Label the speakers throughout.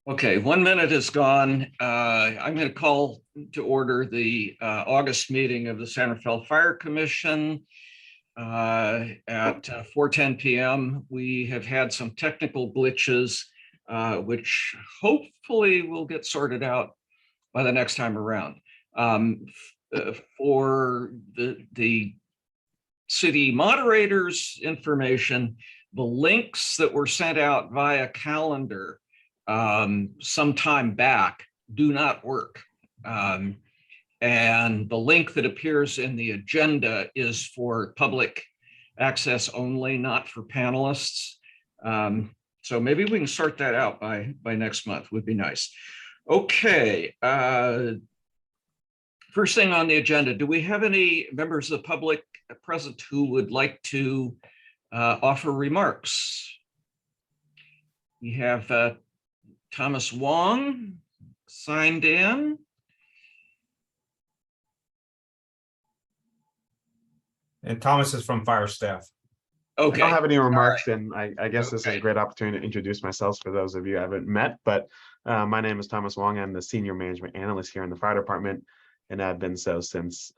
Speaker 1: Okay, 1 minute is gone. I'm going to call to order the August meeting of the San Rafael Fire Commission at 4:10 p.m. We have had some technical glitches, which hopefully will get sorted out by the next time around. For the city moderator's information, the links that were sent out via calendar some time back do not work. And the link that appears in the agenda is for public access only, not for panelists. So maybe we can sort that out by next month, would be nice. Okay. First thing on the agenda, do we have any members of the public present who would like to offer remarks? We have Thomas Wong signed in.
Speaker 2: And Thomas is from fire staff.
Speaker 1: Okay.
Speaker 3: I don't have any remarks, and I guess this is a great opportunity to introduce myself for those of you I haven't met, but my name is Thomas Wong. I'm the Senior Management Analyst here in the Fire Department, and I've been so since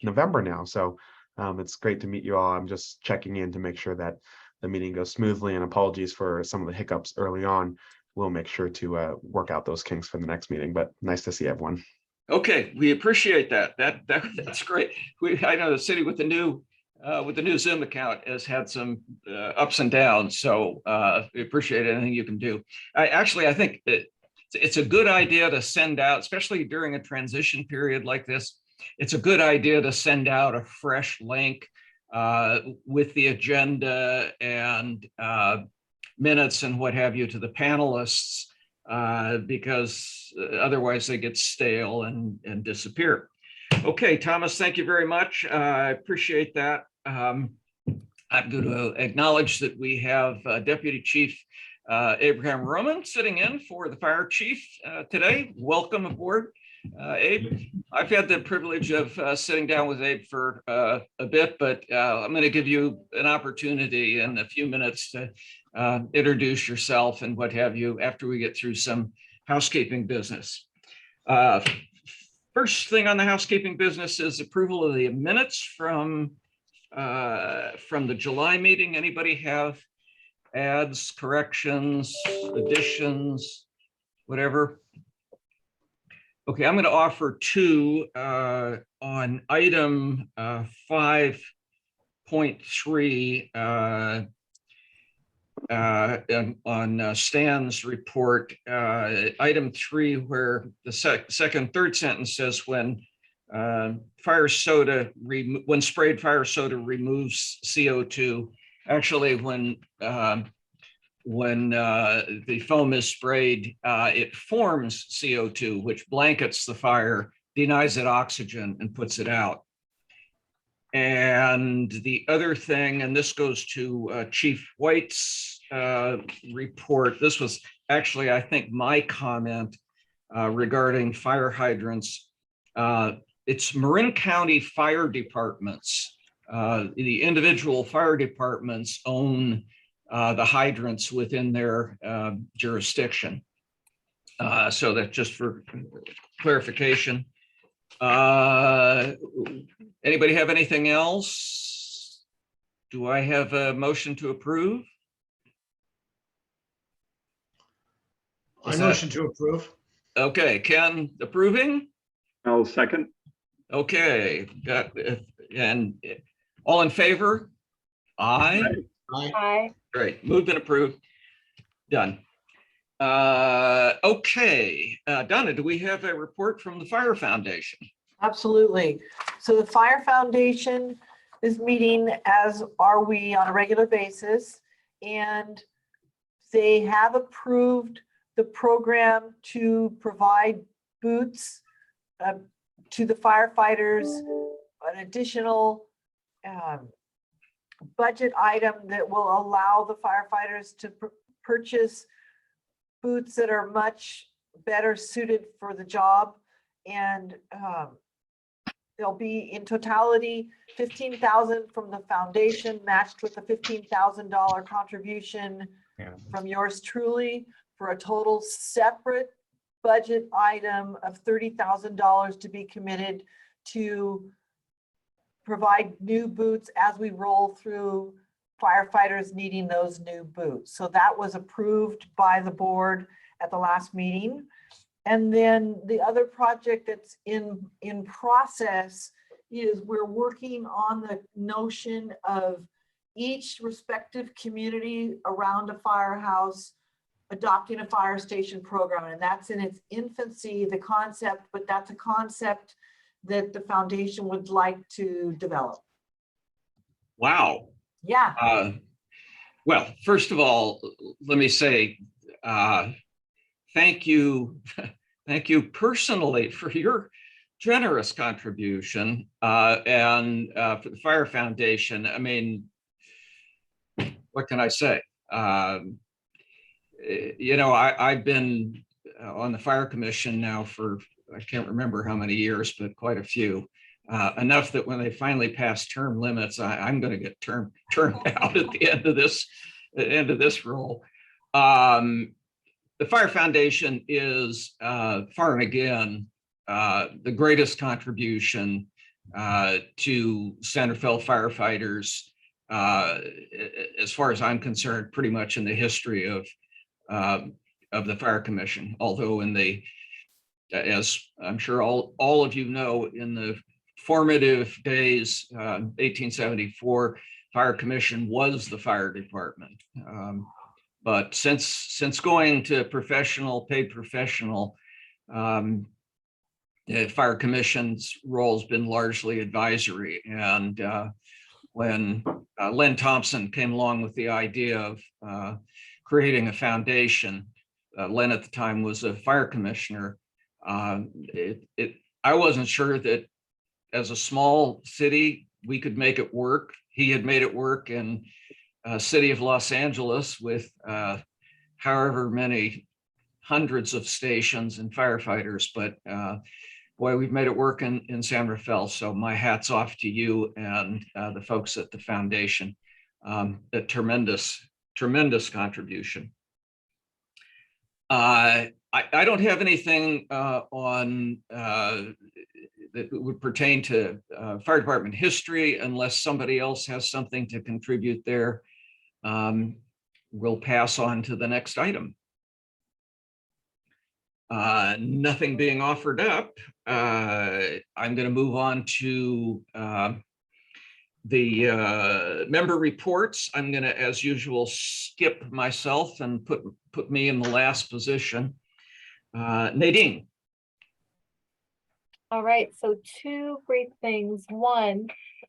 Speaker 3: November now. So it's great to meet you all. I'm just checking in to make sure that the meeting goes smoothly, and apologies for some of the hiccups early on. We'll make sure to work out those kinks for the next meeting, but nice to see everyone.
Speaker 1: Okay, we appreciate that. That's great. I know the city with the new Zoom account has had some ups and downs, so we appreciate anything you can do. I think it's a good idea to send out, especially during a transition period like this. It's a good idea to send out a fresh link with the agenda and minutes and what have you to the panelists, because otherwise they get stale and disappear. Okay, Thomas, thank you very much. I appreciate that. I'm going to acknowledge that we have Deputy Chief Abraham Roman sitting in for the fire chief today. Welcome aboard, Abe. I've had the privilege of sitting down with Abe for a bit, but I'm going to give you an opportunity in a few minutes to introduce yourself and what have you after we get through some housekeeping business. First thing on the housekeeping business is approval of the minutes from the July meeting. Anybody have adds, corrections, additions, whatever? Okay, I'm going to offer two on item 5.3 on Stan's report, item 3, where the third sentence says when sprayed fire soda removes CO2. Actually, when the foam is sprayed, it forms CO2, which blankets the fire, denies it oxygen, and puts it out. And the other thing, and this goes to Chief White's report, this was actually, I think, my comment regarding fire hydrants. It's Marin County fire departments. The individual fire departments own the hydrants within their jurisdiction. So that just for clarification. Anybody have anything else? Do I have a motion to approve?
Speaker 4: I motion to approve.
Speaker 1: Okay, Ken approving?
Speaker 5: I'll second.
Speaker 1: Okay, and all in favor? Aye.
Speaker 4: Aye.
Speaker 1: Great, moved and approved. Done. Okay, Donna, do we have a report from the Fire Foundation?
Speaker 6: Absolutely. So the Fire Foundation is meeting, as are we, on a regular basis, and they have approved the program to provide boots to the firefighters, an additional budget item that will allow the firefighters to purchase boots that are much better suited for the job. And there'll be in totality $15,000 from the foundation, matched with a $15,000 contribution from yours truly for a total separate budget item of $30,000 to be committed to provide new boots as we roll through firefighters needing those new boots. So that was approved by the board at the last meeting. And then the other project that's in process is we're working on the notion of each respective community around a firehouse adopting a fire station program. And that's in its infancy, the concept, but that's a concept that the foundation would like to develop.
Speaker 1: Wow.
Speaker 6: Yeah.
Speaker 1: Well, first of all, let me say thank you. Thank you personally for your generous contribution and for the Fire Foundation. I mean, what can I say? You know, I've been on the Fire Commission now for, I can't remember how many years, but quite a few. Enough that when they finally pass term limits, I'm going to get turned out at the end of this role. The Fire Foundation is far and again the greatest contribution to Santa Fe firefighters, as far as I'm concerned, pretty much in the history of the Fire Commission. Although as I'm sure all of you know, in the formative days, 1874, Fire Commission was the fire department. But since going to paid professional, the Fire Commission's role has been largely advisory. And when Len Thompson came along with the idea of creating a foundation, Len at the time was a fire commissioner. I wasn't sure that as a small city, we could make it work. He had made it work in city of Los Angeles with however many hundreds of stations and firefighters, but boy, we've made it work in San Rafael. So my hat's off to you and the folks at the foundation. A tremendous contribution. I don't have anything on that would pertain to fire department history unless somebody else has something to contribute there. We'll pass on to the next item. Nothing being offered up. I'm going to move on to the member reports. I'm going to, as usual, skip myself and put me in the last position. Nadine.
Speaker 5: All right, so two great things. One,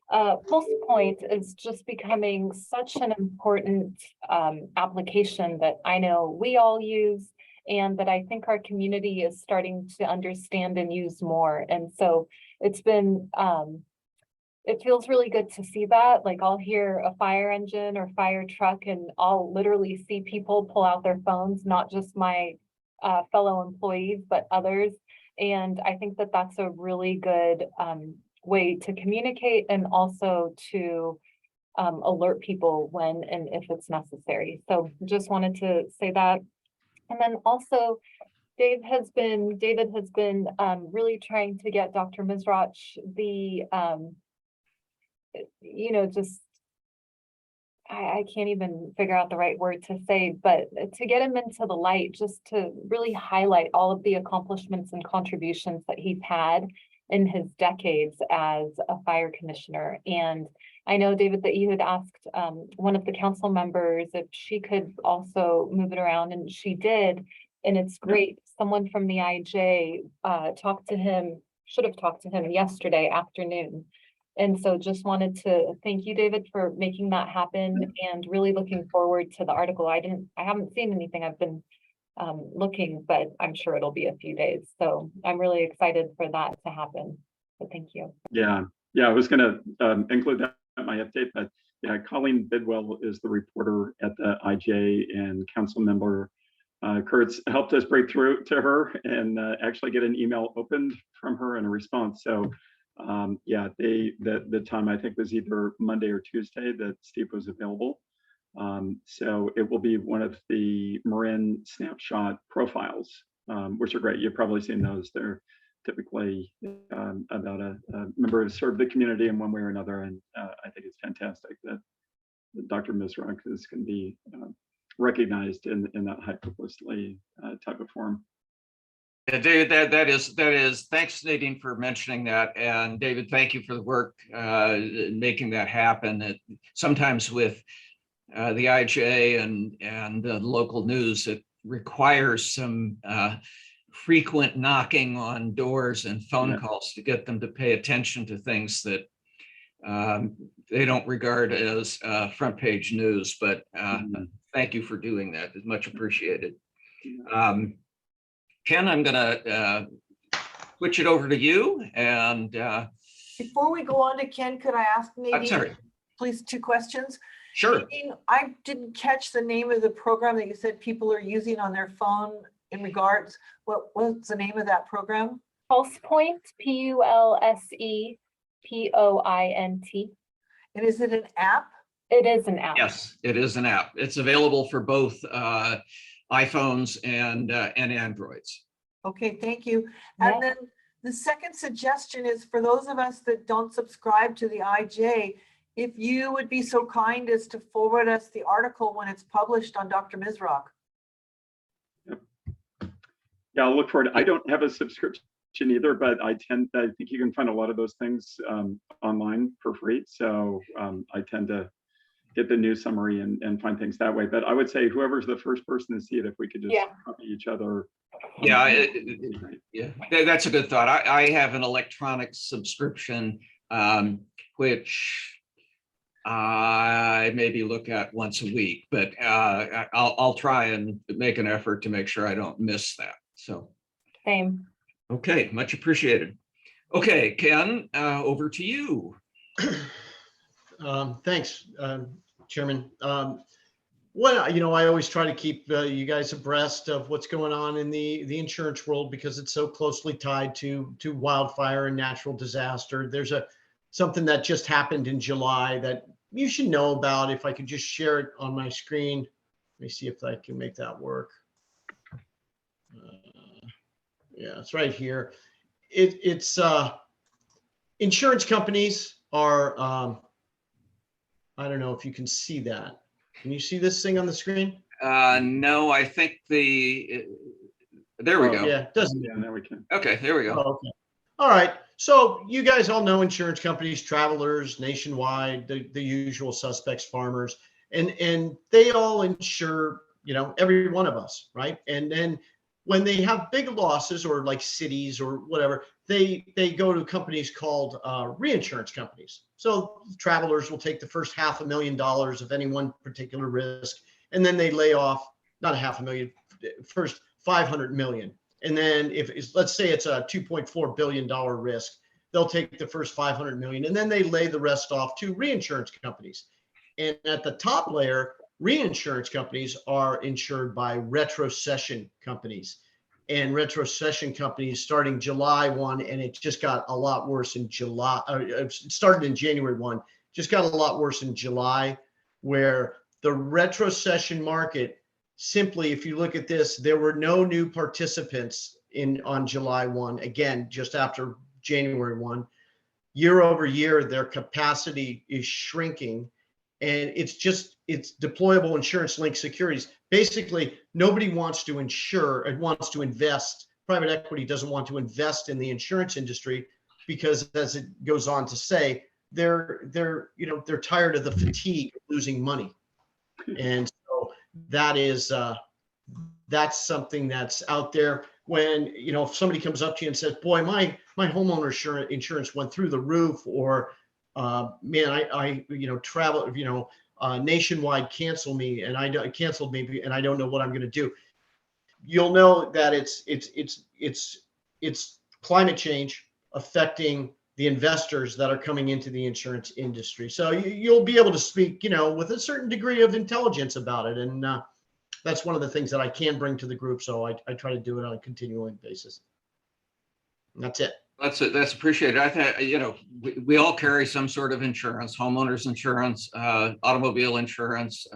Speaker 5: Pulse Point is just becoming such an important application that I know we all use and that I think our community is starting to understand and use more. And so it's been, it feels really good to see that. Like I'll hear a fire engine or fire truck and I'll literally see people pull out their phones, not just my fellow employees, but others. And I think that that's a really good way to communicate and also to alert people when and if it's necessary. So just wanted to say that. And then also David has been really trying to get Dr. Mizrach the, just, I can't even figure out the right word to say, but to get him into the light, just to really highlight all of the accomplishments and contributions that he's had in his decades as a fire commissioner. And I know, David, that you had asked one of the council members if she could also move it around, and she did. And it's great. Someone from the IJ should have talked to him yesterday afternoon. And so just wanted to thank you, David, for making that happen and really looking forward to the article. I haven't seen anything. I've been looking, but I'm sure it'll be a few days. So I'm really excited for that to happen. So thank you.
Speaker 7: Yeah, I was going to include that in my update, but yeah, Colleen Bidwell is the reporter at the IJ, and council member Kurtz helped us break through to her and actually get an email opened from her and a response. So yeah, the time I think was either Monday or Tuesday that Steve was available. So it will be one of the Marin snapshot profiles, which are great. You've probably seen those. They're typically about a member who served the community in one way or another. And I think it's fantastic that Dr. Misrock is going to be recognized in that high publicity type of form.
Speaker 1: Yeah, David, that is, thanks Nadine for mentioning that. And David, thank you for the work making that happen. Sometimes with the IJ and the local news, it requires some frequent knocking on doors and phone calls to get them to pay attention to things that they don't regard as front page news. But thank you for doing that. It's much appreciated. Ken, I'm gonna switch it over to you. And
Speaker 6: Before we go on to Ken, could I ask
Speaker 1: I'm
Speaker 6: Nadine,
Speaker 1: sorry.
Speaker 6: please, 2 questions?
Speaker 1: Sure.
Speaker 6: Nadine, I didn't catch the name of the program that you said people are using on their phone in regards. What's the name of that program?
Speaker 5: Pulse Point, PULSEPOINT.
Speaker 6: And is it an app?
Speaker 5: It is an app.
Speaker 1: Yes, it is an app. It's available for both iPhones and Androids.
Speaker 6: Okay, thank you.
Speaker 5: Yeah.
Speaker 6: And then the second suggestion is for those of us that don't subscribe to the IJ, if you would be so kind as to forward us the article when it's published on Dr. Misrock.
Speaker 7: Yeah, I'll look forward. I don't have a subscription either, but I think you can find a lot of those things online for free. So I tend to get the news summary and find things that way. But I would say whoever's the first person to see it, if we could just copy each other.
Speaker 1: Yeah, that's a good thought. I have an electronic subscription, which I maybe look at once a week, but I'll try and make an effort to make sure I don't miss that. So,
Speaker 5: Same.
Speaker 1: okay, much appreciated. Okay, Ken, over to you.
Speaker 4: Thanks, Chairman. Well, I always try to keep you guys abreast of what's going on in the insurance world because it's so closely tied to wildfire and natural disaster. There's something that just happened in July that you should know about. If I could just share it on my screen. Let me see if I can make that work. Yeah, it's right here. It's insurance companies are, I don't know if you can see that. Can you see this thing on the screen?
Speaker 1: No, I think there we go.
Speaker 4: Yeah, it doesn't.
Speaker 7: Yeah, there we can.
Speaker 1: Okay, there we go.
Speaker 4: Oh, okay. All right. So you guys all know insurance companies, Travelers, Nationwide, the usual suspects, Farmers, and they all insure, every one of us, right? And then when they have big losses or like cities or whatever, they go to companies called reinsurance companies. So Travelers will take the first $500,000 of any one particular risk, and then they lay off not $500,000, first $500 million. And then if it's, let's say it's a $2.4 billion risk, they'll take the first $500 million, and then they lay the rest off to reinsurance companies. And at the top layer, reinsurance companies are insured by retrocession companies. And retrocession companies starting July 1, and it just got a lot worse in July. It started in January 1, just got a lot worse in July, where the retrocession market, simply, if you look at this, there were no new participants on July 1, again, just after January 1. Year over year, their capacity is shrinking. And it's deployable insurance-linked securities. Basically, nobody wants to insure and wants to invest. Private equity doesn't want to invest in the insurance industry because, as it goes on to say, they're tired of the fatigue of losing money. And so that's something that's out there. When if somebody comes up to you and says, "Boy, my homeowner insurance went through the roof," or man, I travel, Nationwide canceled me and I don't know what I'm going to do. You'll know that it's climate change affecting the investors that are coming into the insurance industry. So you'll be able to speak, with a certain degree of intelligence about it. And that's one of the things that I can bring to the group. So I try to do it on a continuing basis. And that's it.
Speaker 1: That's appreciated. I think, we all carry some sort of insurance, homeowners insurance, automobile insurance,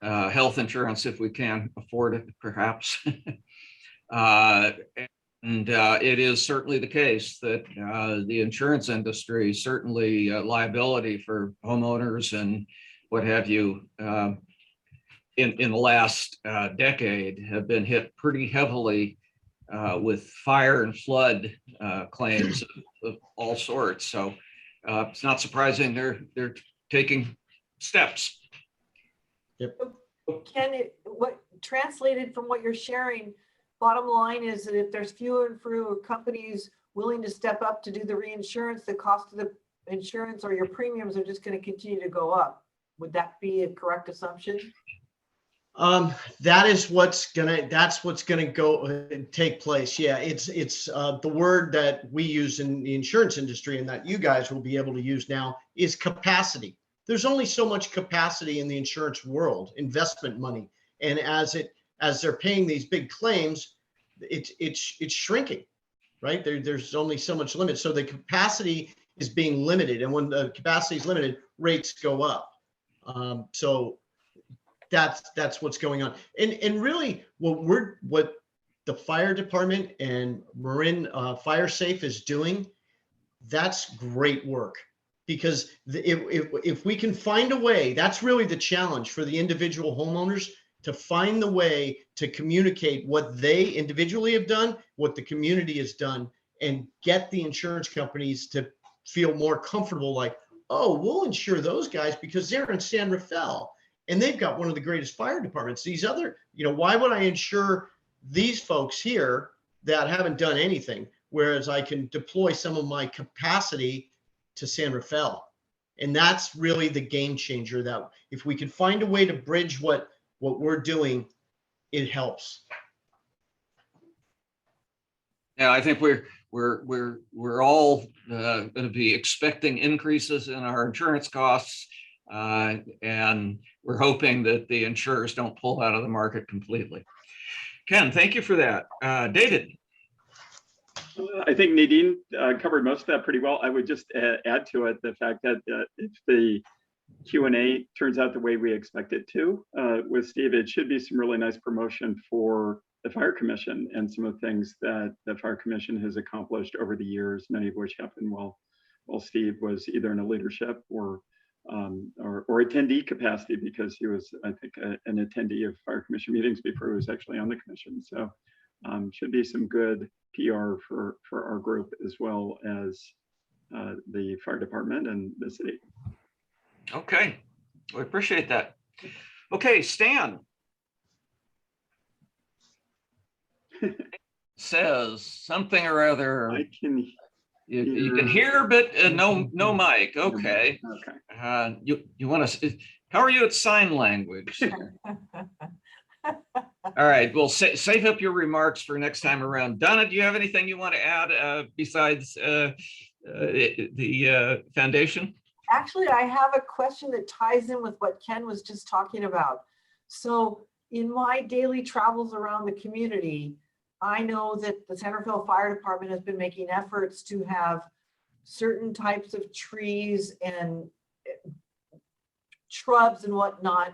Speaker 1: health insurance, if we can afford it, perhaps. Uh, And it is certainly the case that the insurance industry, certainly liability for homeowners and what have you, in the last decade have been hit pretty heavily with fire and flood claims of all sorts. So it's not surprising they're taking steps.
Speaker 6: What translated from what you're sharing, bottom line is that if there's fewer and fewer companies willing to step up to do the reinsurance, the cost of the insurance or your premiums are just going to continue to go up. Would that be a correct assumption?
Speaker 4: That's what's gonna go take place. Yeah, it's the word that we use in the insurance industry and that you guys will be able to use now is capacity. There's only so much capacity in the insurance world, investment money, and as they're paying these big claims, it's shrinking, right? There's only so much limit, so the capacity is being limited, and when the capacity is limited, rates go up. So that's what's going on, and really what the fire department and Marin Fire Safe is doing, that's great work, because if we can find a way, that's really the challenge for the individual homeowners, to find the way to communicate what they individually have done, what the community has done, and get the insurance companies to feel more comfortable, like, oh, we'll insure those guys because they're in San Rafael and they've got one of the greatest fire departments. These other, why would I insure these folks here that haven't done anything? Whereas I can deploy some of my capacity to San Rafael. And that's really the game changer, that if we can find a way to bridge what we're doing, it helps.
Speaker 1: Yeah, I think we're all going to be expecting increases in our insurance costs, and we're hoping that the insurers don't pull out of the market completely. Ken, thank you for that. David.
Speaker 7: I think Nadine covered most of that pretty well. I would just add to it the fact that if the Q&A turns out the way we expect it to with Steve, it should be some really nice promotion for the Fire Commission and some of the things that the Fire Commission has accomplished over the years, many of which happened while Steve was either in a leadership or attendee capacity, because he was, I think, an attendee of Fire Commission meetings before he was actually on the commission. So should be some good PR for our group, as well as the fire department and the city.
Speaker 1: Okay, we appreciate that. Okay, Stan. Says something or other.
Speaker 7: I can.
Speaker 1: You can hear, but no mic. Okay.
Speaker 7: Okay.
Speaker 1: You want to? How are you at sign language? All right. Well, save up your remarks for next time around. Donna, do you have anything you want to add besides the foundation?
Speaker 6: Actually, I have a question that ties in with what Ken was just talking about. So in my daily travels around the community, I know that the San Rafael Fire Department has been making efforts to have certain types of trees and shrubs and whatnot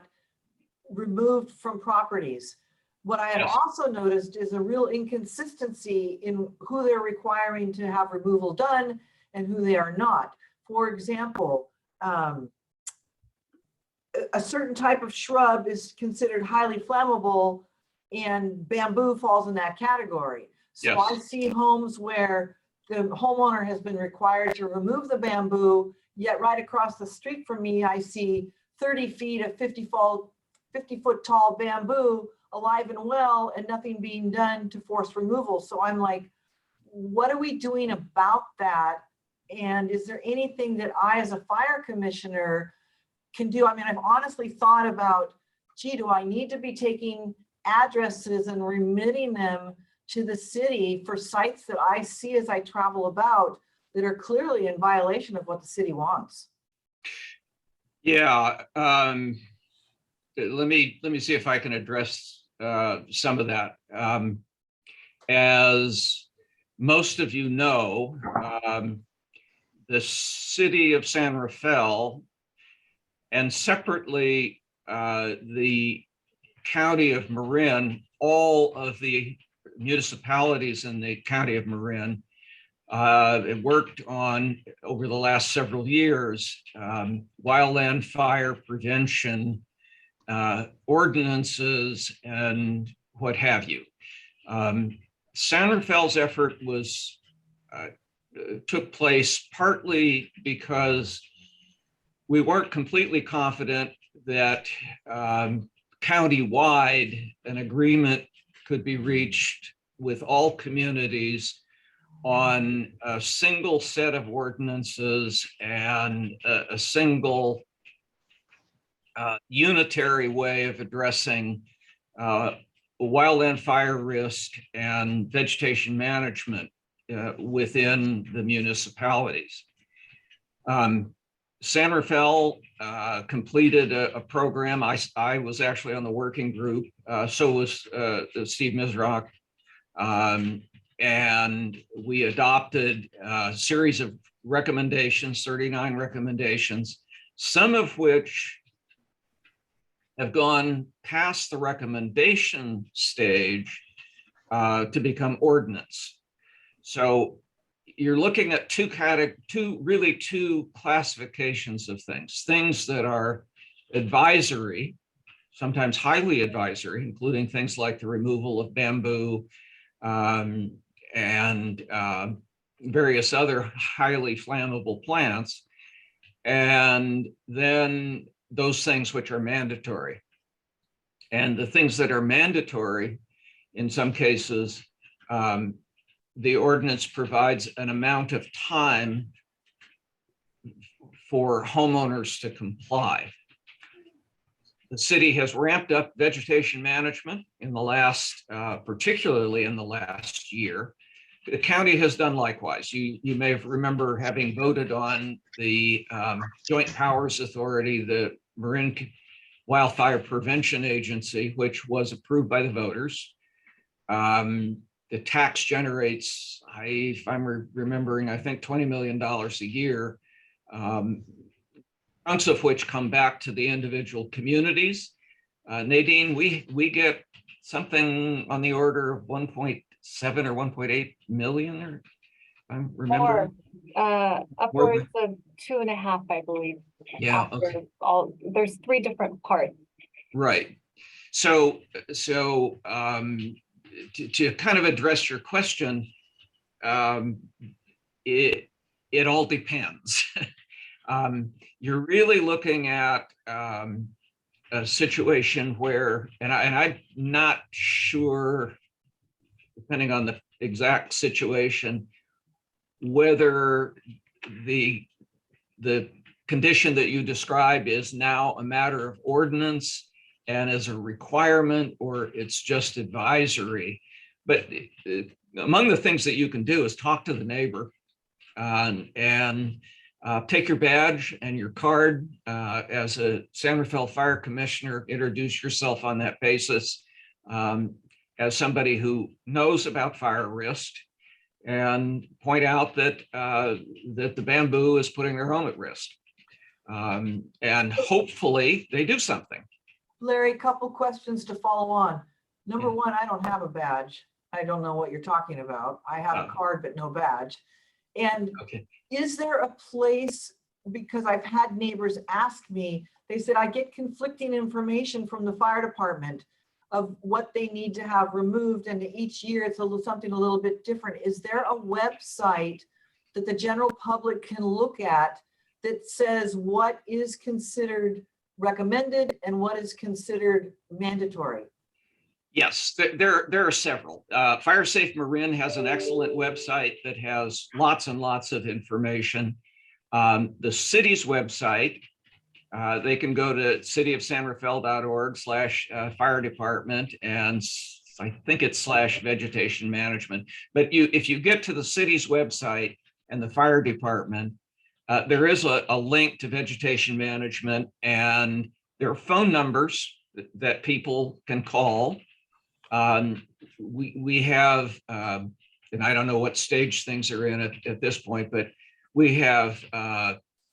Speaker 6: removed from properties. What I have
Speaker 1: Yes.
Speaker 6: also noticed is a real inconsistency in who they're requiring to have removal done and who they are not. For example, a certain type of shrub is considered highly flammable, and bamboo falls in that category. So
Speaker 1: Yes.
Speaker 6: I see homes where the homeowner has been required to remove the bamboo, yet right across the street from me, I see 30 feet of 50-foot tall bamboo alive and well, and nothing being done to force removal. So I'm like, what are we doing about that? And is there anything that I, as a fire commissioner, can do? I mean, I've honestly thought about, gee, do I need to be taking addresses and remitting them to the city for sites that I see as I travel about that are clearly in violation of what the city wants?
Speaker 1: Yeah. Let me see if I can address some of that. As most of you know, the city of San Rafael and separately the county of Marin, all of the municipalities in the county of Marin worked on over the last several years wildland fire prevention ordinances and what have you. San Rafael's effort was took place partly because we weren't completely confident that county-wide an agreement could be reached with all communities on a single set of ordinances and a single unitary way of addressing wildland fire risk and vegetation management within the municipalities. San Rafael completed a program. I was actually on the working group. So was Steve Mizrock. And we adopted a series of recommendations, 39 recommendations, some of which have gone past the recommendation stage to become ordinance. So you're looking at two classifications of things that are advisory, sometimes highly advisory, including things like the removal of bamboo and various other highly flammable plants, and then those things which are mandatory. And the things that are mandatory, in some cases, the ordinance provides an amount of time for homeowners to comply. The city has ramped up vegetation management in the last, particularly in the last year. The county has done likewise. You may remember having voted on the Joint Powers Authority, the Marin Wildfire Prevention Agency, which was approved by the voters. The tax generates, if I'm remembering, I think $20 million a year, chunks of which come back to the individual communities. Nadine, we get something on the order of 1.7 or 1.8 million, or I'm remembering.
Speaker 5: Upwards of 2.5, I believe.
Speaker 1: Yeah. Okay.
Speaker 5: There's 3 different parts.
Speaker 1: Right. So to kind of address your question, it all depends. You're really looking at a situation where, and I'm not sure, depending on the exact situation, whether the condition that you describe is now a matter of ordinance and as a requirement, or it's just advisory. But among the things that you can do is talk to the neighbor and take your badge and your card as a San Rafael Fire Commissioner, introduce yourself on that basis as somebody who knows about fire risk, and point out that that the bamboo is putting their home at risk. And hopefully they do something.
Speaker 6: Larry, a couple questions to follow on. Number
Speaker 1: Yeah.
Speaker 6: one, I don't have a badge. I don't know what you're talking about. I have a card, but no badge. And
Speaker 1: Okay.
Speaker 6: is there a place, because I've had neighbors ask me, they said, I get conflicting information from the fire department of what they need to have removed, and each year it's something a little bit different. Is there a website that the general public can look at that says what is considered recommended and what is considered mandatory?
Speaker 1: Yes, there are several. Fire Safe Marin has an excellent website that has lots and lots of information. The city's website, they can go to cityofsanrafael.org/fire department, and I think it's /vegetation management. But if you get to the city's website and the fire department, there is a link to vegetation management, and there are phone numbers that people can call. We have and I don't know what stage things are in at this point, but we have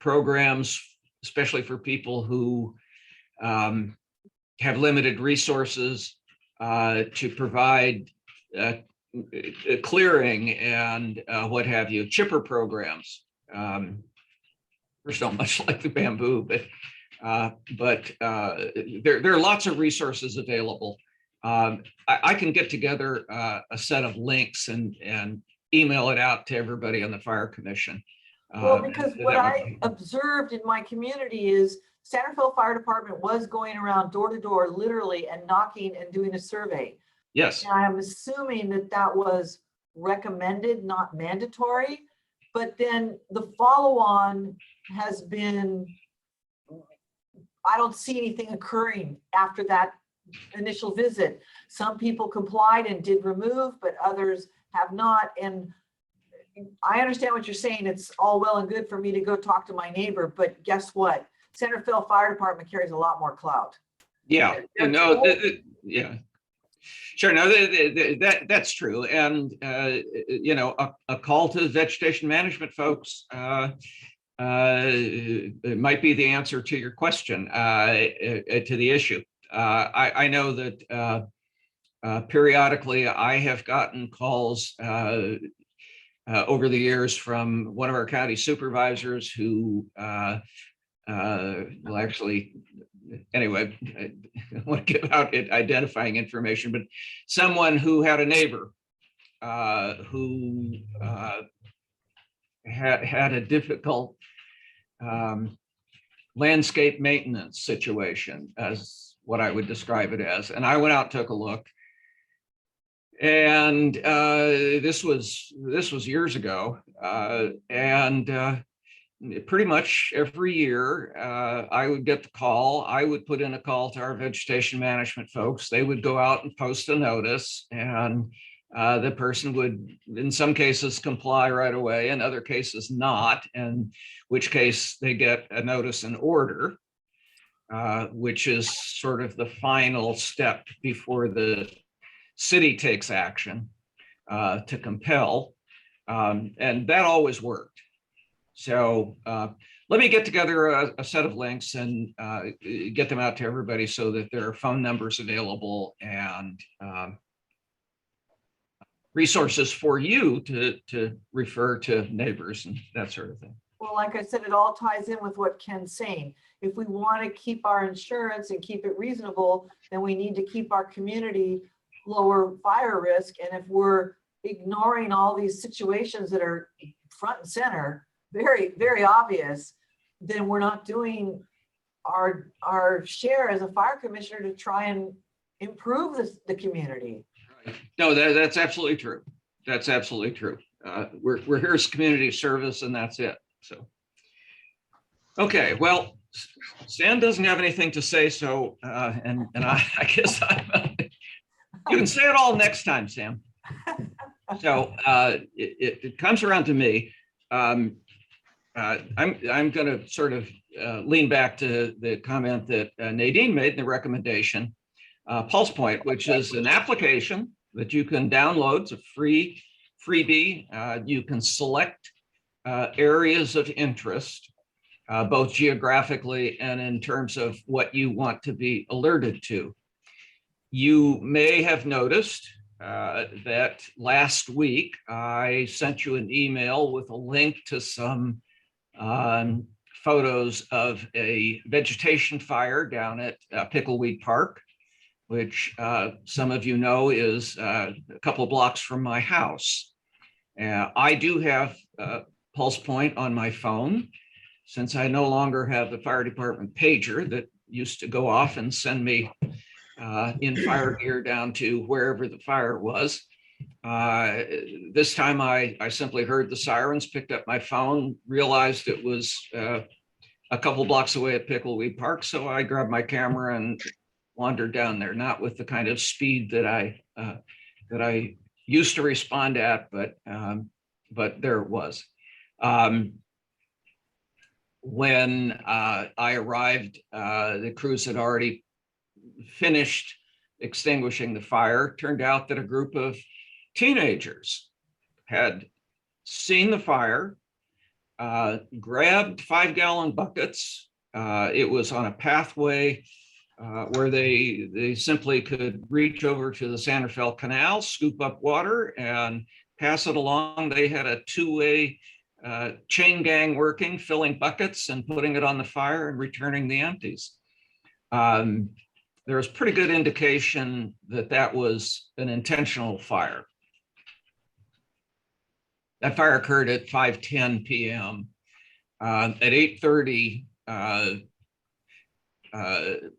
Speaker 1: programs, especially for people who have limited resources, to provide clearing and what have you, chipper programs. There's not much like the bamboo, but there are lots of resources available. I can get together a set of links and email it out to everybody on the fire commission.
Speaker 6: Well, because what
Speaker 1: that would
Speaker 6: I
Speaker 1: be-
Speaker 6: observed in my community is Sangerville Fire Department was going around door to door, literally, and knocking and doing a survey.
Speaker 1: Yes,
Speaker 6: And I'm assuming that that was recommended, not mandatory. But then the follow-on has been, I don't see anything occurring after that initial visit. Some people complied and did remove, but others have not. And I understand what you're saying. It's all well and good for me to go talk to my neighbor, but guess what? Centerville Fire Department carries a lot more clout.
Speaker 1: yeah,
Speaker 6: They're
Speaker 1: no,
Speaker 6: told-
Speaker 1: yeah. Sure, no, that's true. And, you know, a call to vegetation management folks it might be the answer to your question, to the issue. I know that periodically I have gotten calls over the years from one of our county supervisors who will actually, anyway, I want to give out identifying information, but someone who had a neighbor who had a difficult landscape maintenance situation, as what I would describe it as. And I went out, took a look. And this was years ago. And pretty much every year, I would get the call. I would put in a call to our vegetation management folks. They would go out and post a notice, and the person would, in some cases, comply right away, in other cases not, in which case they get a notice and order, which is sort of the final step before the city takes action to compel. And that always worked. So let me get together a set of links and get them out to everybody so that there are phone numbers available and resources for you to refer to neighbors and that sort of thing.
Speaker 6: Well, like I said, it all ties in with what Ken's saying. If we want to keep our insurance and keep it reasonable, then we need to keep our community lower fire risk. And if we're ignoring all these situations that are front and center, very, very obvious, then we're not doing our share as a fire commissioner to try and improve the community.
Speaker 1: No, that's absolutely true. That's absolutely true. We're here as community service, and that's it. So, okay, well, Stan doesn't have anything to say, so and I guess you can say it all next time, Sam. So it comes around to me. I'm going to sort of lean back to the comment that Nadine made in the recommendation, Pulse Point, which is an application that you can download. It's a freebie. You can select areas of interest, both geographically and in terms of what you want to be alerted to. You may have noticed that last week I sent you an email with a link to some photos of a vegetation fire down at Pickleweed Park, which some of you know is a couple of blocks from my house. I do have Pulse Point on my phone, since I no longer have the fire department pager that used to go off and send me in fire gear down to wherever the fire was. This time I simply heard the sirens, picked up my phone, realized it was a couple blocks away at Pickleweed Park. So I grabbed my camera and wandered down there, not with the kind of speed that I used to respond at, but there it was. When I arrived, the crews had already finished extinguishing the fire. Turned out that a group of teenagers had seen the fire, grabbed 5-gallon buckets. It was on a pathway where they simply could reach over to the San Rafael Canal, scoop up water and pass it along. They had a two-way chain gang working, filling buckets and putting it on the fire and returning the empties. There was pretty good indication that that was an intentional fire. That fire occurred at 5:10 p.m. At 8:30,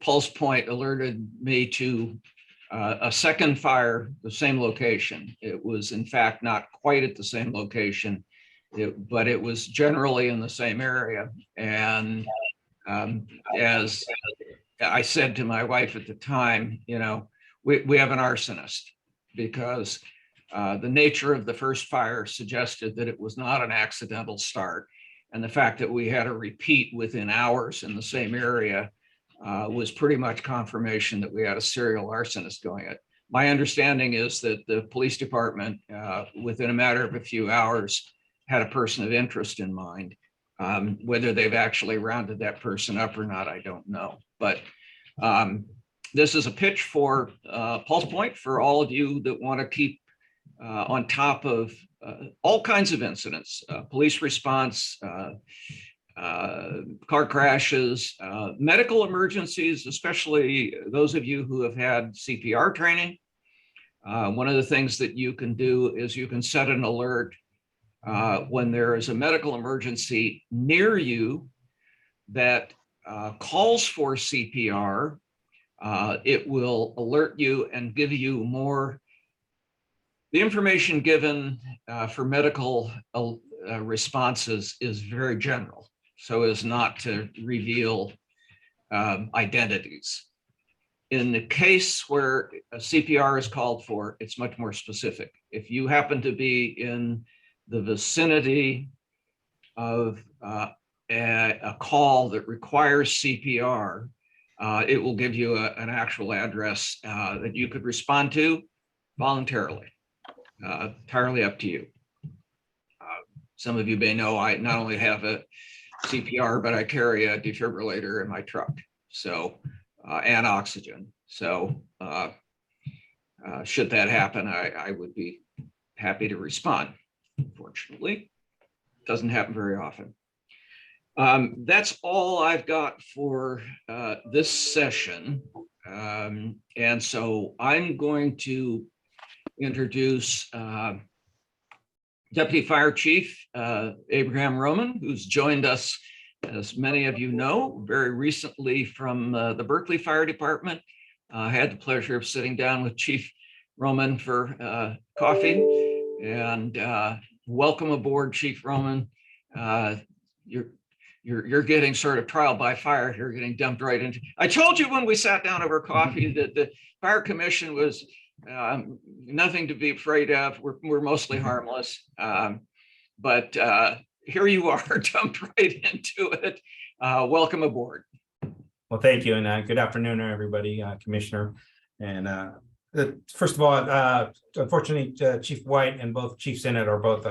Speaker 1: Pulse Point alerted me to a second fire, the same location. It was in fact not quite at the same location, but it was generally in the same area. And as I said to my wife at the time, you know, we have an arsonist, because the nature of the first fire suggested that it was not an accidental start. And the fact that we had a repeat within hours in the same area was pretty much confirmation that we had a serial arsonist going it. My understanding is that the police department, within a matter of a few hours, had a person of interest in mind. Whether they've actually rounded that person up or not, I don't know. But this is a pitch for Pulse Point for all of you that want to keep on top of all kinds of incidents, police response, car crashes, medical emergencies, especially those of you who have had CPR training. One of the things that you can do is you can set an alert when there is a medical emergency near you that calls for CPR. It will alert you and give you more. The information given for medical responses is very general, so as not to reveal identities. In the case where a CPR is called for, it's much more specific. If you happen to be in the vicinity of a call that requires CPR, it will give you an actual address that you could respond to voluntarily. Entirely up to you. Some of you may know I not only have a CPR, but I carry a defibrillator in my truck, so and oxygen. So should that happen, I would be happy to respond. Unfortunately, it doesn't happen very often. That's all I've got for this session. And so I'm going to introduce Deputy Fire Chief Abraham Roman, who's joined us, as many of you know, very recently from the Berkeley Fire Department. I had the pleasure of sitting down with Chief Roman for coffee, and welcome aboard, Chief Roman. You're getting sort of trial by fire. You're getting dumped right into. I told you when we sat down over coffee that the Fire Commission was nothing to be afraid of. We're mostly harmless, but here you are, dumped right into it. Welcome aboard.
Speaker 2: Well, thank you, and good afternoon, everybody, Commissioner. And first of all, unfortunately, Chief White and both Chief Sinnott are both.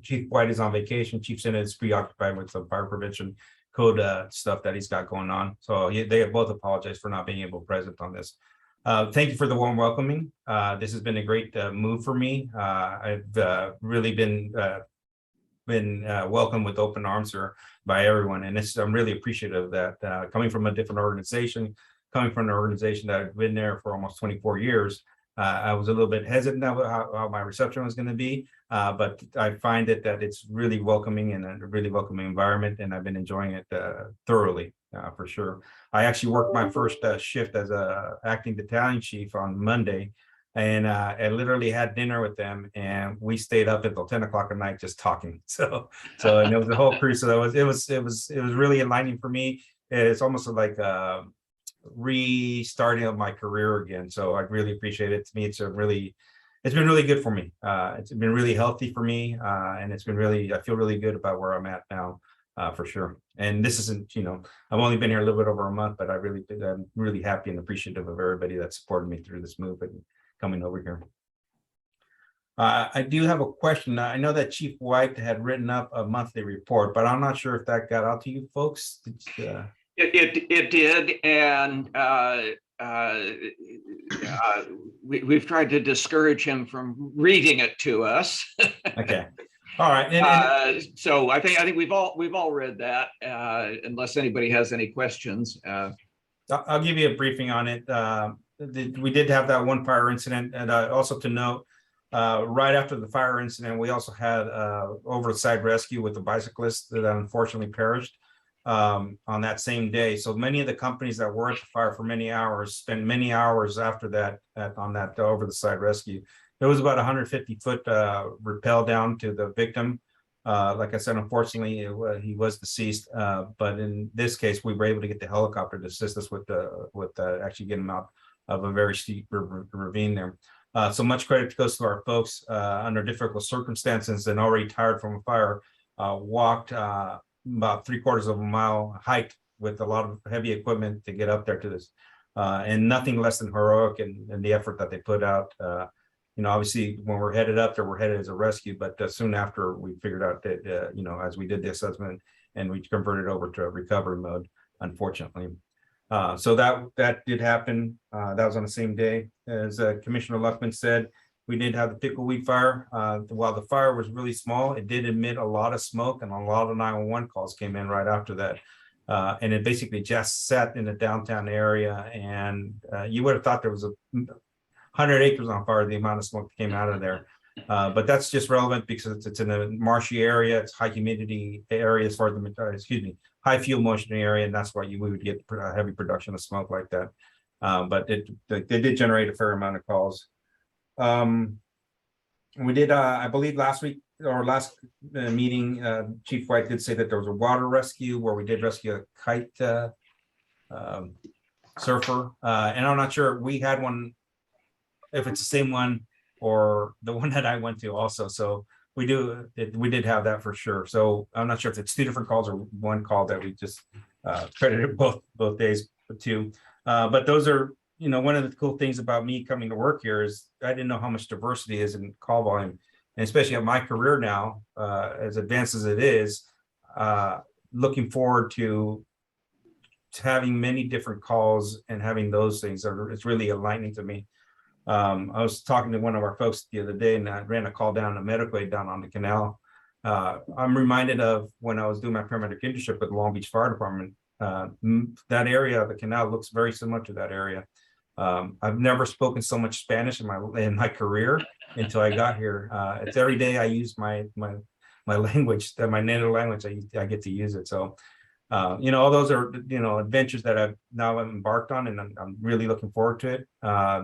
Speaker 2: Chief White is on vacation. Chief Sinnott is preoccupied with some fire prevention code stuff that he's got going on. So they have both apologized for not being able to present on this. Thank you for the warm welcoming. This has been a great move for me. I've really been welcomed with open arms by everyone, and I'm really appreciative of that. Coming from a different organization, coming from an organization that I've been there for almost 24 years, I was a little bit hesitant about how my reception was going to be, but I find that it's really welcoming and a really welcoming environment, and I've been enjoying it thoroughly. For sure. I actually worked my first shift as a acting battalion chief on Monday, and I literally had dinner with them, and we stayed up until 10 o'clock at night just talking. So and it was the whole crew. So it was really enlightening for me. It's almost like restarting of my career again. So I really appreciate it. To me, it's been really good for me. It's been really healthy for me, and it's been really, I feel really good about where I'm at now. For sure. And this isn't, I've only been here a little bit over a month, but I'm really happy and appreciative of everybody that supported me through this move and coming over here. I do have a question. I know that Chief White had written up a monthly report, but I'm not sure if that got out to you folks.
Speaker 1: It did, and we've tried to discourage him from reading it to us.
Speaker 2: Okay. All right.
Speaker 1: So I think we've all read that, unless anybody has any questions.
Speaker 2: I'll give you a briefing on it. We did have that one fire incident, and also to note, right after the fire incident, we also had over the side rescue with the bicyclist that unfortunately perished on that same day. So many of the companies that were at the fire for many hours spent many hours after that on that over the side rescue. There was about 150-foot rappel down to the victim. Like I said, unfortunately, he was deceased. But in this case, we were able to get the helicopter to assist us with actually getting him out of a very steep ravine there. So much credit goes to our folks under difficult circumstances and already tired from a fire, walked about 3/4 of a mile, hiked with a lot of heavy equipment to get up there to this, and nothing less than heroic in the effort that they put out. Obviously, when we're headed up there, we're headed as a rescue, but soon after we figured out that, as we did the assessment and we converted over to a recovery mode, unfortunately. So that did happen. That was on the same day. As Commissioner Luckman said, we did have the pickleweed fire. While the fire was really small, it did emit a lot of smoke, and a lot of 911 calls came in right after that. And it basically just sat in the downtown area, and you would have thought there was 100 acres on fire, the amount of smoke that came out of there. But that's just relevant because it's in a marshy area, it's high humidity area as far as the, high fuel moisture area, and that's why we would get a heavy production of smoke like that. But they did generate a fair amount of calls. We did, I believe last week or last meeting, Chief White did say that there was a water rescue where we did rescue a kite surfer. And I'm not sure we had one, if it's the same one or the one that I went to also. So we did have that for sure. So I'm not sure if it's two different calls or one call that we just credited both days to. But those are, one of the cool things about me coming to work here is I didn't know how much diversity is in call volume, and especially at my career now, as advanced as it is, looking forward to having many different calls and having those things it's really enlightening to me. I was talking to one of our folks the other day, and I ran a call down a medical aid down on the canal. I'm reminded of when I was doing my paramedic internship with the Long Beach Fire Department. That area of the canal looks very similar to that area. I've never spoken so much Spanish in my career until I got here. It's every day I use my language, my native language. I get to use it. So, all those are adventures that I've now embarked on, and I'm really looking forward to it.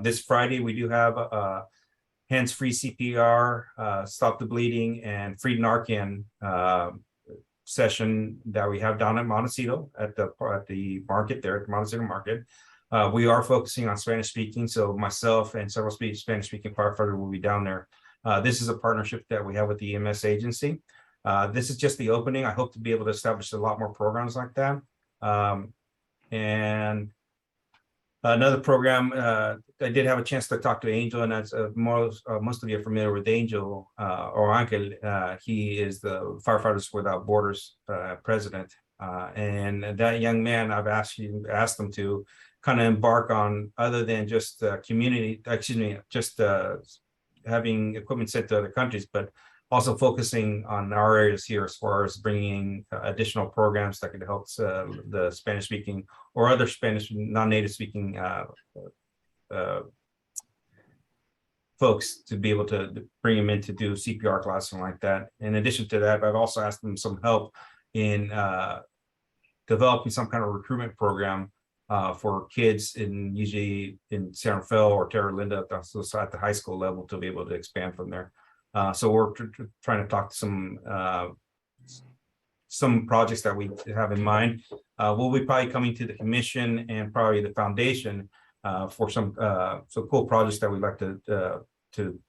Speaker 2: This Friday we do have a hands-free CPR, stop the bleeding, and free Narcan session that we have down at Montecito at the market there at the Montecito Market. We are focusing on Spanish speaking, so myself and several Spanish speaking firefighters will be down there. This is a partnership that we have with the EMS agency. This is just the opening. I hope to be able to establish a lot more programs like that. And another program, I did have a chance to talk to Angel, and as most of you are familiar with Angel or Angel. He is the Firefighters Without Borders president. And that young man, I've asked them to kind of embark on, other than just having equipment sent to other countries, but also focusing on our areas here as far as bringing additional programs that could help the Spanish speaking or other Spanish non-native speaking folks to be able to bring them in to do CPR classes and like that. In addition to that, I've also asked them some help in developing some kind of recruitment program for kids usually in San Rafael or Terra Linda at the high school level to be able to expand from there. So we're trying to talk to some projects that we have in mind. We'll be probably coming to the commission and probably the foundation for some cool projects that we'd like to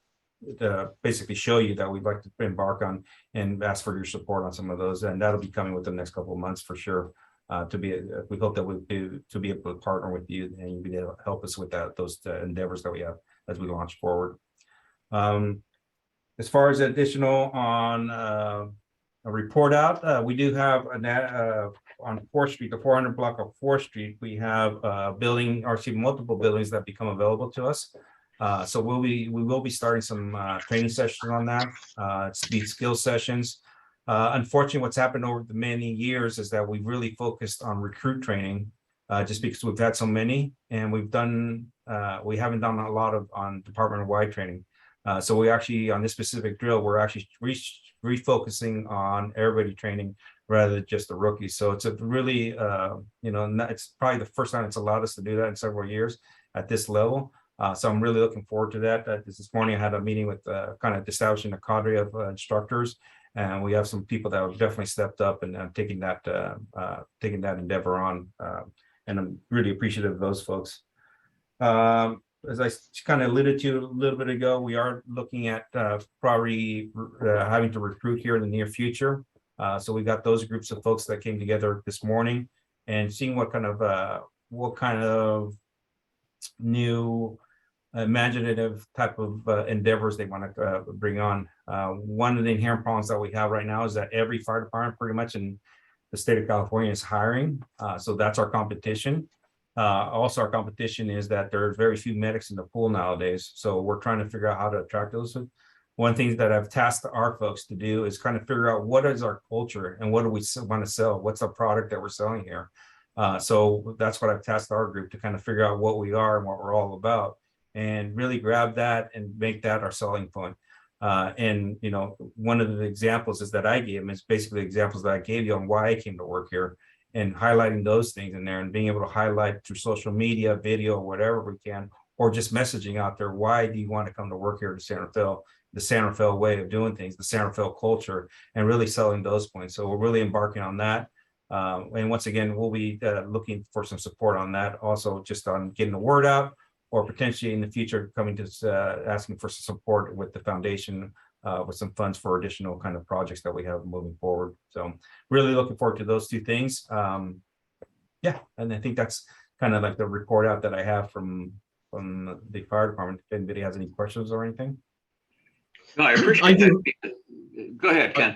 Speaker 2: basically show you that we'd like to embark on, and ask for your support on some of those. And that'll be coming within the next couple of months for sure. We hope that we'll be able to partner with you, and you'll be able to help us with those endeavors that we have as we launch forward. As far as additional on a report out, we do have on 4th Street, the 400 block of 4th Street, we have a building, or see multiple buildings that become available to us. So we will be starting some training sessions on that, speed skill sessions. Unfortunately, what's happened over the many years is that we've really focused on recruit training, just because we've had so many, and we haven't done a lot on department-wide training. So we actually, on this specific drill, we're actually refocusing on everybody training rather than just the rookies. So it's a really, it's probably the first time it's allowed us to do that in several years at this level. So I'm really looking forward to that. This morning I had a meeting with kind of establishing a cadre of instructors, and we have some people that have definitely stepped up and taking that endeavor on, and I'm really appreciative of those folks. As I kind of alluded to a little bit ago, we are looking at probably having to recruit here in the near future. So we got those groups of folks that came together this morning and seeing what kind of new imaginative type of endeavors they want to bring on. One of the inherent problems that we have right now is that every fire department pretty much in the state of California is hiring. So that's our competition. Also, our competition is that there are very few medics in the pool nowadays. So we're trying to figure out how to attract those. One thing that I've tasked our folks to do is kind of figure out what is our culture and what do we want to sell? What's the product that we're selling here? So that's what I've tasked our group to kind of figure out what we are and what we're all about, and really grab that and make that our selling point. And one of the examples is that I gave them is basically examples that I gave you on why I came to work here, and highlighting those things in there and being able to highlight through social media, video, whatever we can, or just messaging out there, why do you want to come to work here to San Rafael, the San Rafael way of doing things, the San Rafael culture, and really selling those points. So we're really embarking on that. And once again, we'll be looking for some support on that, also just on getting the word out, or potentially in the future coming to asking for some support with the foundation, with some funds for additional kind of projects that we have moving forward. So really looking forward to those two things. Yeah, and I think that's kind of like the report out that I have from the fire department. If anybody has any questions or anything.
Speaker 1: No, I appreciate that. Go ahead, Ken.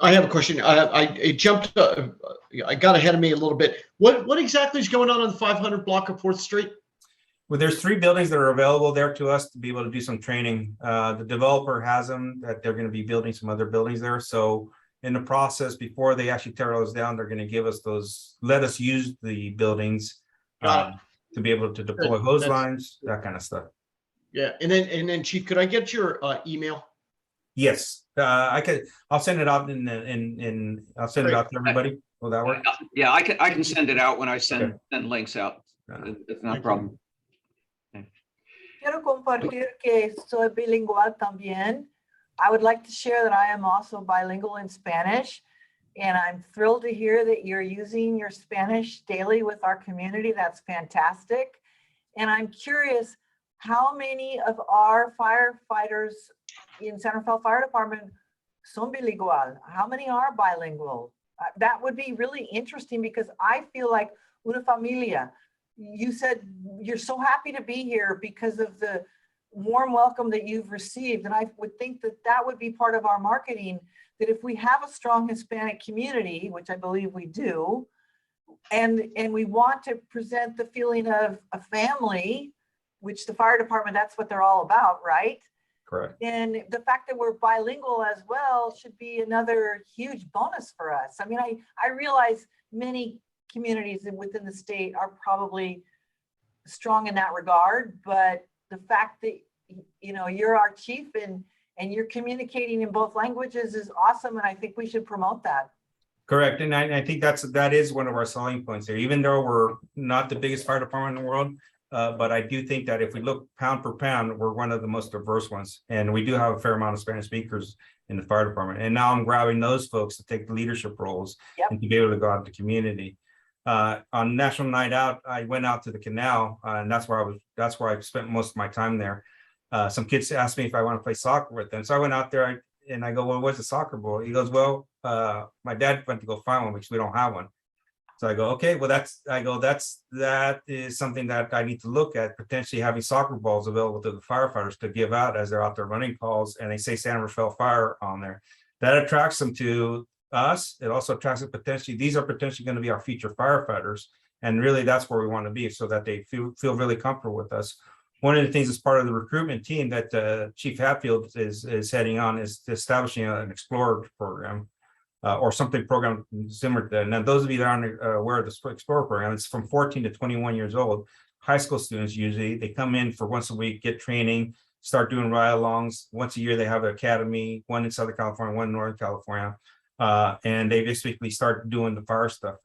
Speaker 4: I have a question. I jumped. I got ahead of me a little bit. What exactly is going on the 500 block of 4th Street?
Speaker 2: Well, there's 3 buildings that are available there to us to be able to do some training. The developer has them that they're going to be building some other buildings there. So in the process, before they actually tear those down, they're going to give us those, let us use the buildings to be able to deploy hose lines, that kind of stuff.
Speaker 4: Yeah, and then Chief, could I get your email?
Speaker 2: Yes, I'll send it out I'll send it out to everybody. Will that work?
Speaker 1: Yeah, I can send it out when I send links out. It's not a problem.
Speaker 6: Quiero compartir que soy bilingual también. I would like to share that I am also bilingual in Spanish, and I'm thrilled to hear that you're using your Spanish daily with our community. That's fantastic. And I'm curious, how many of our firefighters in San Rafael Fire Department son bilingual? How many are bilingual? That would be really interesting, because I feel like una familia. You said you're so happy to be here because of the warm welcome that you've received. And I would think that that would be part of our marketing, that if we have a strong Hispanic community, which I believe we do, and we want to present the feeling of a family, which the fire department, that's what they're all about, right?
Speaker 2: Correct.
Speaker 6: And the fact that we're bilingual as well should be another huge bonus for us. I mean, I realize many communities within the state are probably strong in that regard, but the fact that you're our chief and you're communicating in both languages is awesome, and I think we should promote that.
Speaker 2: Correct, and I think that is one of our selling points here. Even though we're not the biggest fire department in the world, but I do think that if we look pound for pound, we're one of the most diverse ones, and we do have a fair amount of Spanish speakers in the fire department. And now I'm grabbing those folks to take the leadership roles and to be able to go out to the community. On National Night Out, I went out to the canal, and that's where I spent most of my time there. Some kids asked me if I want to play soccer with them, so I went out there and I go, "Well, where's the soccer ball?" He goes, "Well, my dad went to go find one because we don't have one." So I go, okay, well, that is something that I need to look at, potentially having soccer balls available to the firefighters to give out as they're out there running calls, and they say San Rafael Fire on there. That attracts them to us. It also attracts them potentially, these are potentially going to be our future firefighters. And really that's where we want to be, so that they feel really comfortable with us. One of the things as part of the recruitment team that Chief Hatfield is heading on is establishing an Explorer program. Or something program similar to that. And then those of you that aren't aware of the Explorer program, it's from 14 to 21 years old. High school students usually, they come in for once a week, get training, start doing ride-alongs. Once a year, they have an academy, one in Southern California, one in Northern California. And they basically start doing the fire stuff.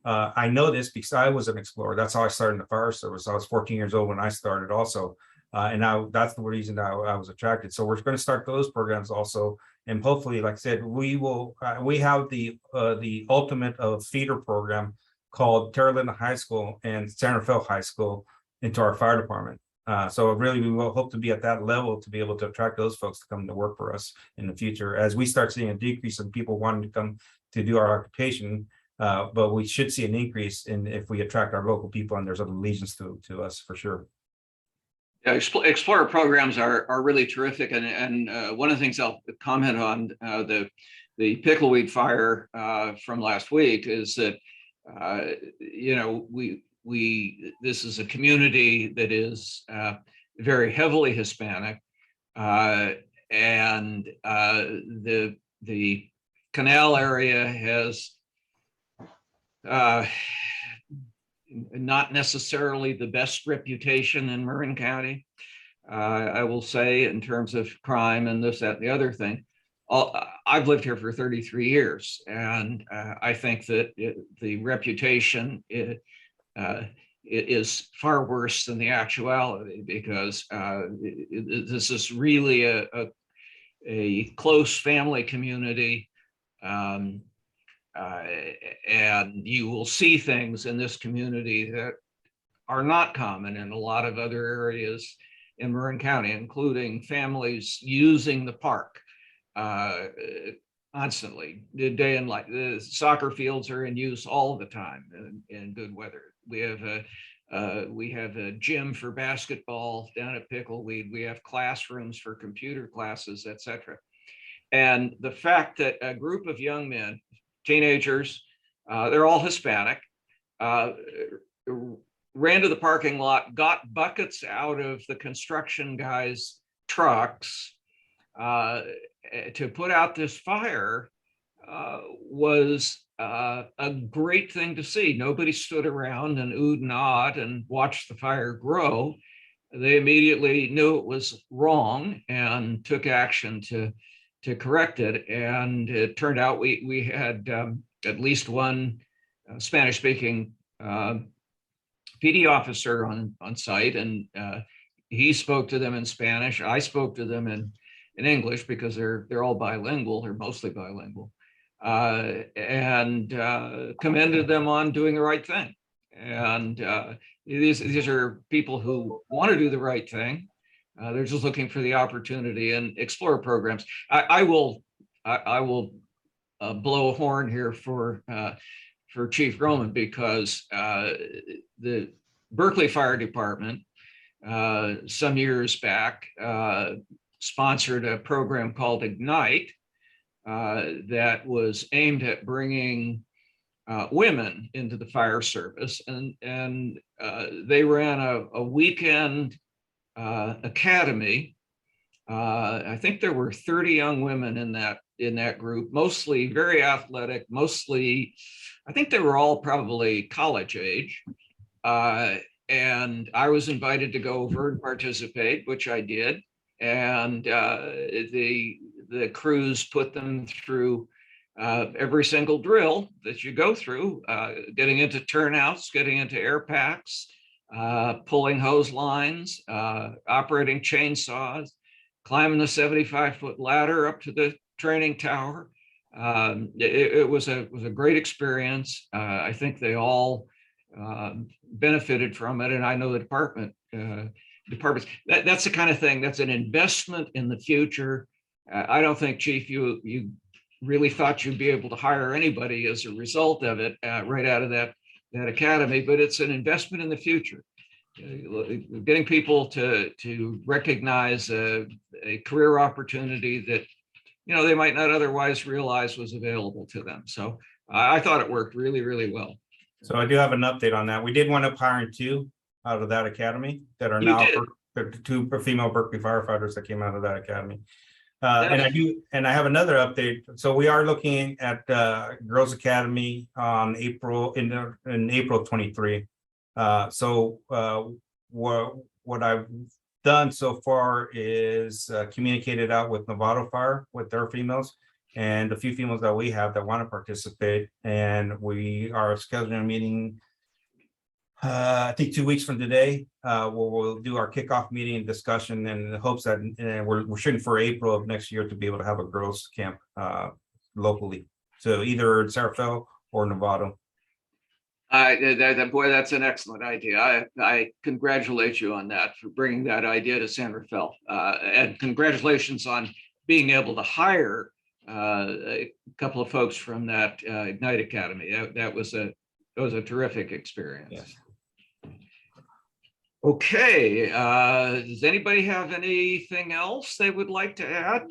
Speaker 2: I know this because I was an Explorer. That's how I started in the fire service. I was 14 years old when I started also. And now that's the reason I was attracted. So we're going to start those programs also. And hopefully, like I said, we have the ultimate of feeder program called Terra Linda High School and San Rafael High School into our fire department. So really, we will hope to be at that level to be able to attract those folks to come to work for us in the future, as we start seeing a decrease in people wanting to come to do our occupation. But we should see an increase in if we attract our local people, and there's an allegiance to us for sure.
Speaker 1: Yeah, Explorer programs are really terrific, and one of the things I'll comment on the pickleweed fire from last week is that you know, this is a community that is very heavily Hispanic, and the canal area has not necessarily the best reputation in Marin County, I will say, in terms of crime and this, that, and the other thing. I've lived here for 33 years, and I think that the reputation is far worse than the actuality, because this is really a close family community. And you will see things in this community that are not common in a lot of other areas in Marin County, including families using the park constantly, day and night. The soccer fields are in use all the time in good weather. We have a gym for basketball down at Pickleweed. We have classrooms for computer classes, etc. And the fact that a group of young men, teenagers, they're all Hispanic, ran to the parking lot, got buckets out of the construction guys' trucks to put out this fire was a great thing to see. Nobody stood around and oohed and awed and watched the fire grow. They immediately knew it was wrong and took action to correct it. And it turned out we had at least one Spanish-speaking PD officer on site, and he spoke to them in Spanish. I spoke to them in English, because they're all bilingual, or mostly bilingual, and commended them on doing the right thing. And these are people who want to do the right thing. They're just looking for the opportunity, and Explorer programs. I will blow a horn here for Chief Roman, because the Berkeley Fire Department some years back sponsored a program called Ignite that was aimed at bringing women into the fire service, and they ran a weekend academy. I think there were 30 young women in that group, mostly very athletic, mostly, I think they were all probably college age. And I was invited to go over and participate, which I did. And the crews put them through every single drill that you go through, getting into turnouts, getting into air packs, pulling hose lines, operating chainsaws, climbing the 75-foot ladder up to the training tower. It was a great experience. I think they all benefited from it, and I know the departments. That's the kind of thing. That's an investment in the future. I don't think, Chief, you really thought you'd be able to hire anybody as a result of it right out of that that academy, but it's an investment in the future. Getting people to recognize a career opportunity that, you know, they might not otherwise realize was available to them. So I thought it worked really, really well.
Speaker 2: So I do have an update on that. We did wind up hiring 2 out of that academy that are
Speaker 1: You
Speaker 2: now
Speaker 1: did.
Speaker 2: 2 female Berkeley firefighters that came out of that academy. And I have another update. So we are looking at Girls Academy on in April 23. What I've done so far is communicated out with Novato Fire with their females and a few females that we have that want to participate. And we are scheduling a meeting, I think 2 weeks from today, where we'll do our kickoff meeting and discussion, and in the hopes that we're shooting for April of next year to be able to have a girls camp locally. So either Sarafel or Novato.
Speaker 1: Boy, that's an excellent idea. I congratulate you on that, for bringing that idea to San Rafael. And congratulations on being able to hire a couple of folks from that Ignite Academy. That was a terrific experience.
Speaker 2: Yes.
Speaker 1: Okay, does anybody have anything else they would like to add?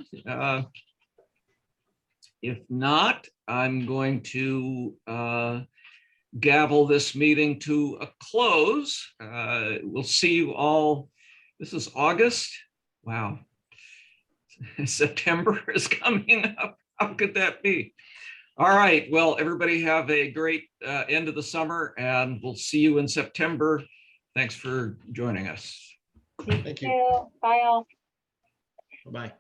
Speaker 1: If not, I'm going to gavel this meeting to a close. We'll see you all. This is August. Wow. September is coming up. How could that be? All right. Well, everybody have a great end of the summer, and we'll see you in September. Thanks for joining us.
Speaker 4: Thank you.
Speaker 5: Bye all.
Speaker 4: Bye-bye.